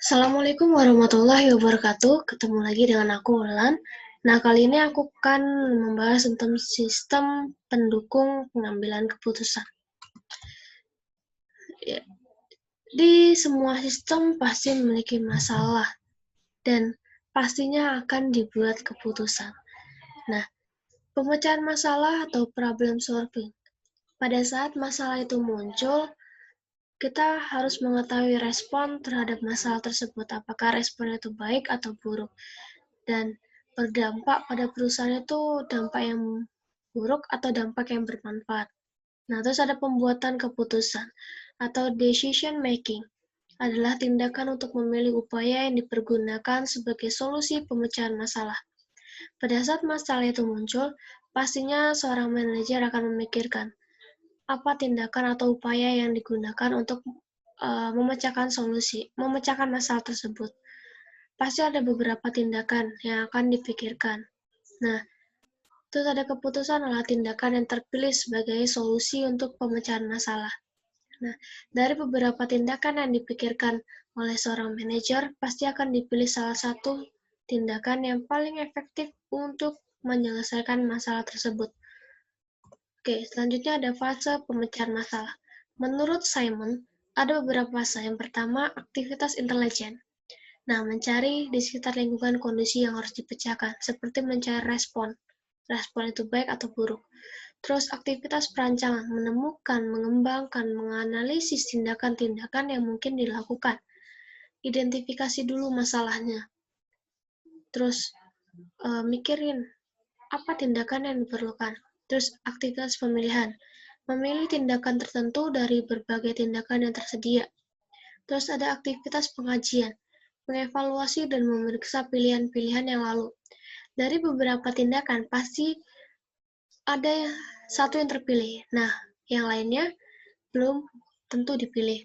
Assalamualaikum warahmatullahi wabarakatuh. Ketemu lagi dengan aku, Ulan. Nah, kali ini aku akan membahas tentang sistem pendukung pengambilan keputusan. Ya, di semua sistem pasti memiliki masalah dan pastinya akan dibuat keputusan. Nah, pemecahan masalah atau problem solving. Pada saat masalah itu muncul, kita harus mengetahui respon terhadap masalah tersebut. Apakah respon itu baik atau buruk. Dan berdampak pada perusahaan itu dampak yang buruk atau dampak yang bermanfaat. Nah, terus ada pembuatan keputusan atau decision making adalah tindakan untuk memilih upaya yang dipergunakan sebagai solusi pemecahan masalah. Pada saat masalah itu muncul, pastinya seorang manajer akan memikirkan apa tindakan atau upaya yang digunakan untuk memecahkan masalah tersebut. Pasti ada beberapa tindakan yang akan dipikirkan. Nah, terus ada keputusan adalah tindakan yang terpilih sebagai solusi untuk pemecahan masalah. Nah, dari beberapa tindakan yang dipikirkan oleh seorang manajer, pasti akan dipilih salah satu tindakan yang paling efektif untuk menyelesaikan masalah tersebut. Oke, selanjutnya ada fase pemecahan masalah. Menurut Simon, ada beberapa fase. Yang pertama, aktivitas intelijen. Nah, mencari di sekitar lingkungan kondisi yang harus dipecahkan, seperti mencari respon. Respon itu baik atau buruk. Terus aktivitas perancangan, menemukan, mengembangkan, menganalisis tindakan-tindakan yang mungkin dilakukan. Identifikasi dulu masalahnya. Terus mikirin apa tindakan yang diperlukan. Terus aktivitas pemilihan, memilih tindakan tertentu dari berbagai tindakan yang tersedia. Terus ada aktivitas pengajian, mengevaluasi dan memeriksa pilihan-pilihan yang lalu. Dari beberapa tindakan, pasti ada satu yang terpilih. Nah, yang lainnya belum tentu dipilih.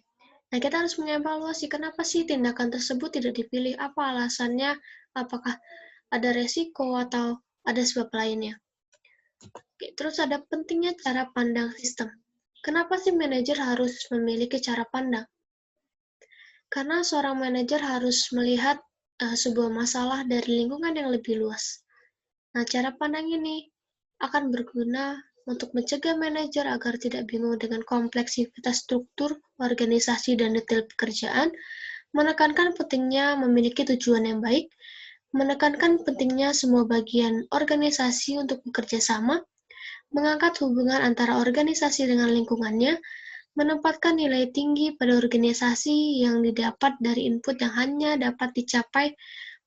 Nah, kita harus mengevaluasi kenapa sih tindakan tersebut tidak dipilih, apa alasannya, apakah ada resiko atau ada sebab lainnya. Oke, terus ada pentingnya cara pandang sistem. Kenapa sih manajer harus memiliki cara pandang? Karena seorang manajer harus melihat sebuah masalah dari lingkungan yang lebih luas. Nah, cara pandang ini akan berguna untuk mencegah manajer agar tidak bingung dengan kompleksitas struktur, organisasi, dan detail pekerjaan, menekankan pentingnya memiliki tujuan yang baik, menekankan pentingnya semua bagian organisasi untuk bekerja sama, mengangkat hubungan antara organisasi dengan lingkungannya, menempatkan nilai tinggi pada organisasi yang didapat dari input yang hanya dapat dicapai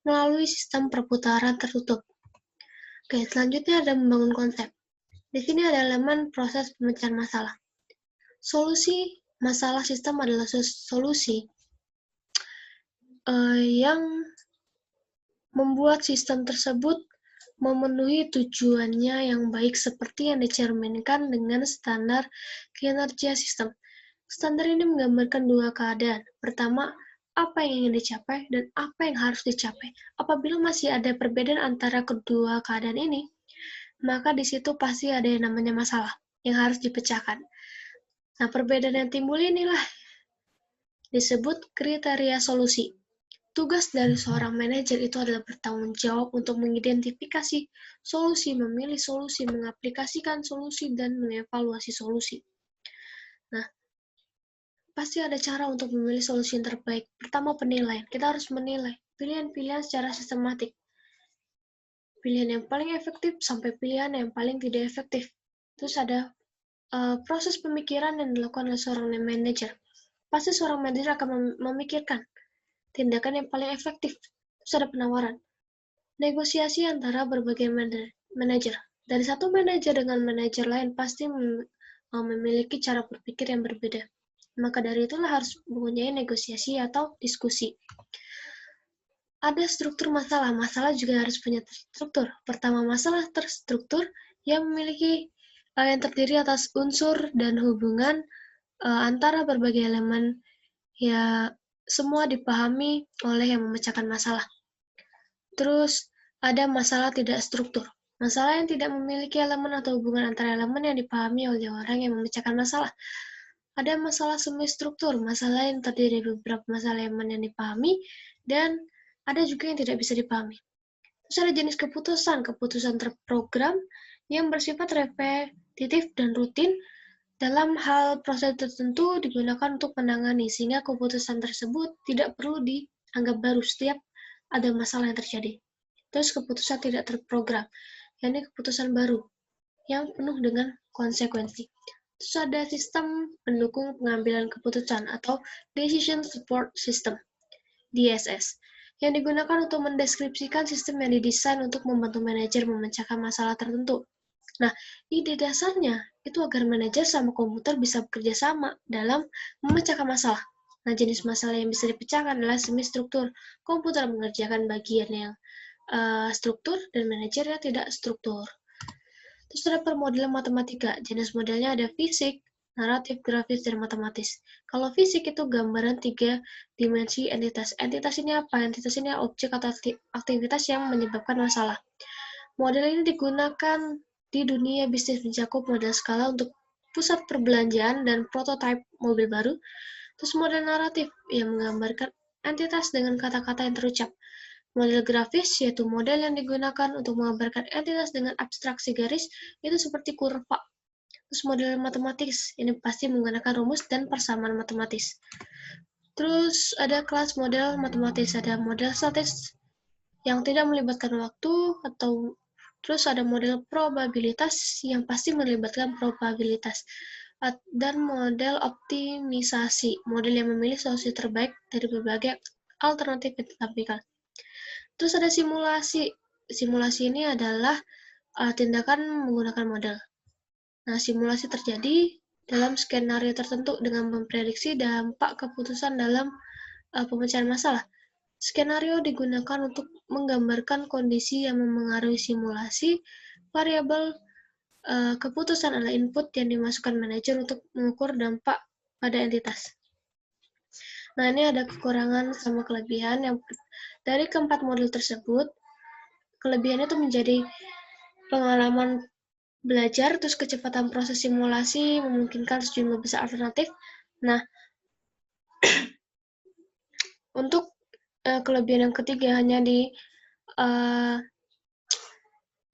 melalui sistem perputaran tertutup. Oke, selanjutnya ada membangun konsep. Di sini ada elemen proses pemecahan masalah. Solusi masalah sistem adalah solusi yang membuat sistem tersebut memenuhi tujuannya yang baik seperti yang dicerminkan dengan standar kinerja sistem. Standar ini menggambarkan dua keadaan. Pertama, apa yang ingin dicapai dan apa yang harus dicapai. Apabila masih ada perbedaan antara kedua keadaan ini, maka di situ pasti ada yang namanya masalah yang harus dipecahkan. Nah, perbedaan yang timbul inilah disebut kriteria solusi. Tugas dari seorang manajer itu adalah bertanggung jawab untuk mengidentifikasi solusi, memilih solusi, mengaplikasikan solusi, dan mengevaluasi solusi. Nah, pasti ada cara untuk memilih solusi yang terbaik. Pertama, penilaian. Kita harus menilai pilihan-pilihan secara sistematik. Pilihan yang paling efektif sampai pilihan yang paling tidak efektif. Terus ada proses pemikiran yang dilakukan oleh seorang manajer. Pasti seorang manajer akan memikirkan tindakan yang paling efektif. Terus ada penawaran. Negosiasi antara berbagai manajer. Dari satu manajer dengan manajer lain pasti memiliki cara berpikir yang berbeda. Maka dari itulah harus mempunyai negosiasi atau diskusi. Ada struktur masalah. Masalah juga harus punya struktur. Pertama, masalah terstruktur yang memiliki yang terdiri atas unsur dan hubungan antara berbagai elemen ya semua dipahami oleh yang memecahkan masalah. Terus ada masalah tidak struktur. Masalah yang tidak memiliki elemen atau hubungan antara elemen yang dipahami oleh orang yang memecahkan masalah. Ada masalah semi-struktur, masalah yang terdiri dari beberapa masalah elemen yang dipahami, dan ada juga yang tidak bisa dipahami. Terus ada jenis keputusan, keputusan terprogram yang bersifat repetitif dan rutin dalam hal proses tertentu digunakan untuk menangani, sehingga keputusan tersebut tidak perlu dianggap baru setiap ada masalah yang terjadi. Terus keputusan tidak terprogram, yakni keputusan baru yang penuh dengan konsekuensi. Terus ada sistem pendukung pengambilan keputusan atau Decision Support System, DSS, yang digunakan untuk mendeskripsikan sistem yang didesain untuk membantu manajer memecahkan masalah tertentu. Nah, ide dasarnya itu agar manajer sama komputer bisa bekerja sama dalam memecahkan masalah. Nah, jenis masalah yang bisa dipecahkan adalah semi-struktur. Komputer mengerjakan bagian yang struktur dan manajernya tidak struktur. Terus ada permodelan matematika. Jenis modelnya ada fisik, naratif, grafis, dan matematis. Kalau fisik itu gambaran 3 dimensi entitas. Entitas ini apa? Entitas ini objek atau aktivitas yang menyebabkan masalah. Model ini digunakan di dunia bisnis, mencakup model skala untuk pusat perbelanjaan dan prototipe mobil baru. Terus model naratif yang menggambarkan entitas dengan kata-kata yang terucap. Model grafis yaitu model yang digunakan untuk menggambarkan entitas dengan abstraksi garis, itu seperti kurva. Terus model matematis, ini pasti menggunakan rumus dan persamaan matematis. Terus ada kelas model matematis, ada model statis yang tidak melibatkan waktu, atau terus ada model probabilitas yang pasti melibatkan probabilitas, dan model optimisasi, model yang memilih solusi terbaik dari berbagai alternatif yang ditampilkan. Terus ada simulasi. Simulasi ini adalah tindakan menggunakan model. Nah, simulasi terjadi dalam skenario tertentu dengan memprediksi dampak keputusan dalam pemecahan masalah. Skenario digunakan untuk menggambarkan kondisi yang memengaruhi simulasi. Variabel keputusan adalah input yang dimasukkan manajer untuk mengukur dampak pada entitas. Nah, ini ada kekurangan sama kelebihan yang dari keempat model tersebut. Kelebihannya itu menjadi pengalaman belajar, terus kecepatan proses simulasi memungkinkan sejumlah besar alternatif. Nah, untuk kelebihan yang ketiga hanya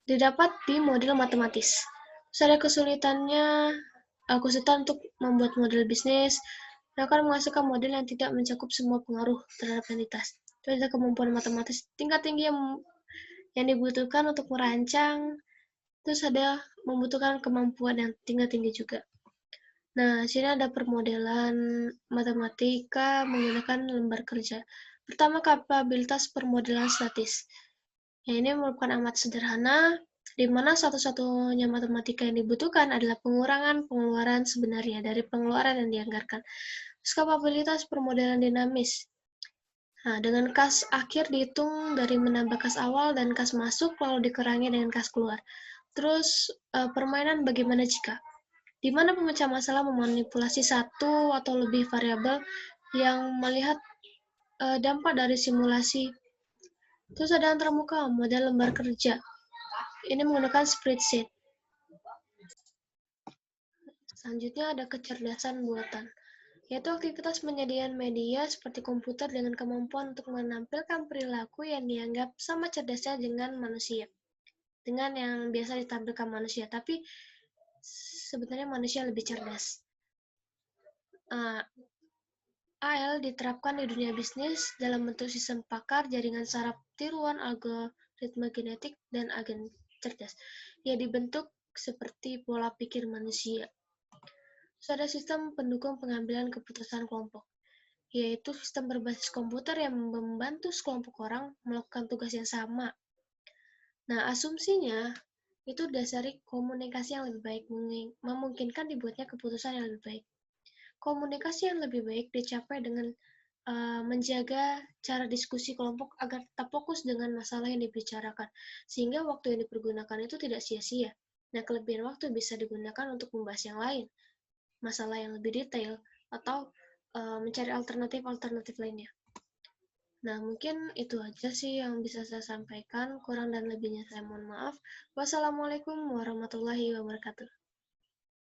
didapat di model matematis. Terus ada kesulitan untuk membuat model bisnis, akan menghasilkan model yang tidak mencakup semua pengaruh terhadap entitas. Terus ada kemampuan matematis tingkat tinggi yang dibutuhkan untuk merancang. Terus ada membutuhkan kemampuan yang tingkat tinggi juga. Nah, sini ada permodelan matematika menggunakan lembar kerja. Pertama, kapabilitas permodelan statis. Yang ini merupakan amat sederhana, di mana satu-satunya matematika yang dibutuhkan adalah pengurangan pengeluaran sebenarnya dari pengeluaran yang dianggarkan. Terus kapabilitas permodelan dinamis. Nah, dengan kas akhir dihitung dari menambah kas awal dan kas masuk, lalu dikurangi dengan kas keluar. Terus, permainan bagaimana jika, di mana pemecah masalah memanipulasi satu atau lebih variabel yang melihat dampak dari simulasi. Terus ada antarmuka, model lembar kerja. Ini menggunakan spreadsheet. Selanjutnya ada kecerdasan buatan, yaitu aktivitas penyediaan media seperti komputer dengan kemampuan untuk menampilkan perilaku yang dianggap sama cerdasnya dengan manusia, dengan yang biasa ditampilkan manusia, tapi sebenarnya manusia lebih cerdas. AL diterapkan di dunia bisnis dalam bentuk sistem pakar, jaringan saraf tiruan, algoritma genetik, dan agen cerdas. Ia dibentuk seperti pola pikir manusia. Terus ada sistem pendukung pengambilan keputusan kelompok, yaitu sistem berbasis komputer yang membantu sekelompok orang melakukan tugas yang sama. Nah, asumsinya itu dasari komunikasi yang lebih baik, memungkinkan dibuatnya keputusan yang lebih baik. Komunikasi yang lebih baik dicapai dengan menjaga cara diskusi kelompok agar tetap fokus dengan masalah yang dibicarakan, sehingga waktu yang dipergunakan itu tidak sia-sia. Nah, kelebihan waktu bisa digunakan untuk membahas yang lain, masalah yang lebih detail, atau mencari alternatif-alternatif lainnya. Nah, mungkin itu aja sih yang bisa saya sampaikan. Kurang dan lebihnya saya mohon maaf. Wassalamualaikum warahmatullahi wabarakatuh.